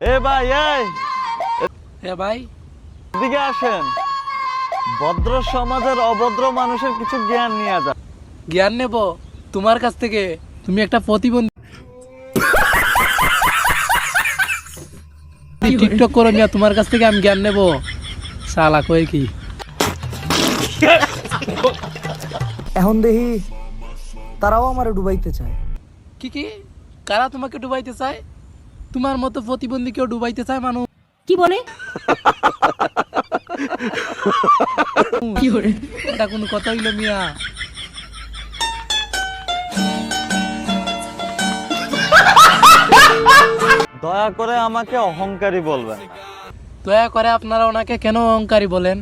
এ ভাই ভাই এদিকে আসেন, ভদ্র সমাজের অভদ্র মানুষের কিছু জ্ঞান নিয়ে যা। জ্ঞান নেব তোমার কাছ থেকে? তুমি একটা প্রতিবন্ধী, টিকটক করো মিয়া, তোমার কাছ থেকে আমি জ্ঞান নেব? শালা কই কি এখন দেখি তারাও আমারে ডুবাইতে চায়। কি কি কারা তোমাকে ডুবাইতে চায়? তোমার মতো প্রতিবন্ধী কেউ ডুবাইতে চায় মানুষ? কি বলে? এটা কোনো কথা হইলো মিয়া? দয়া করে আমাকে অহংকারী বলবেন না। দয়া করে আপনারা ওনাকে কেন অহংকারী বলেন?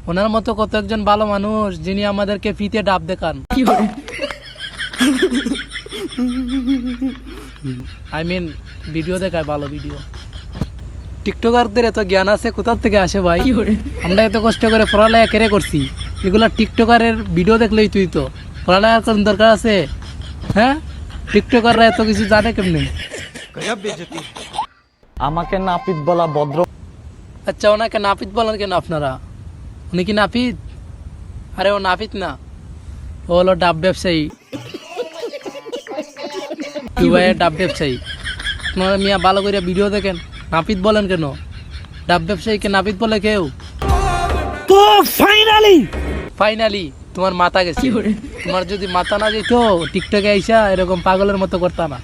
ওনার মতো কত একজন ভালো মানুষ যিনি আমাদেরকে ফিতে ডাব দেখান। আই মিন ভিডিও দেখায়, ভালো ভিডিও। টিকটকারদের এত জ্ঞান আছে কোথা থেকে আসে ভাই? আমরা এত কষ্ট করে পড়ালেখা কেড়ে করছি, এগুলা টিকটকারের ভিডিও দেখলেই তুই তো পড়ালেখার কোন দরকার আছে? হ্যাঁ, টিকটকাররা এত কিছু জানে কেমনে? আমাকে নাপিত বলা ভদ্র। আচ্ছা, ওনাকে নাপিত বলেন কেন আপনারা? উনি কি নাপিত? আরে ও নাপিত না, ও হলো ডাব ব্যবসায়ী, দুবাইয়ের ডাব ব্যবসায়ী। আপনারা মিয়া ভালো করে ভিডিও দেখেন, নাপিত বলেন কেন? ডাব ব্যবসায়ীকে নাপিত বলে কেউ? তো ফাইনালি তোমার মাথা গেছে। তোমার যদি মাথা না যেত টিকটকে আইসা এরকম পাগলের মতো করতা না।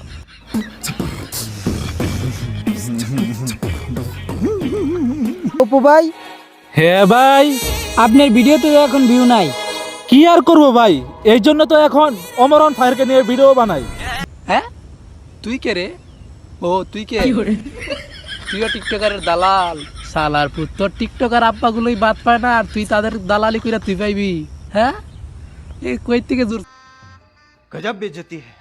অপু ভাই, হ্যাঁ ভাই, আপনার ভিডিওতে তো এখন ভিউ নাই। কি আর করবো ভাই, এই জন্য তো এখন অমরন ফায়ারকে নিয়ে ভিডিও বানাই। হ্যাঁ, তুই কে রে? ও তুই কে? তুইও টিকটকারের দালাল। শালার পুত, তোর টিকটকার আব্বা গুলোই বাদ পায় না আর তুই তাদের দালালি কইরা তুই পাইবি? হ্যাঁ, এই কই থেকে জোর। गजब बेइज्जती है।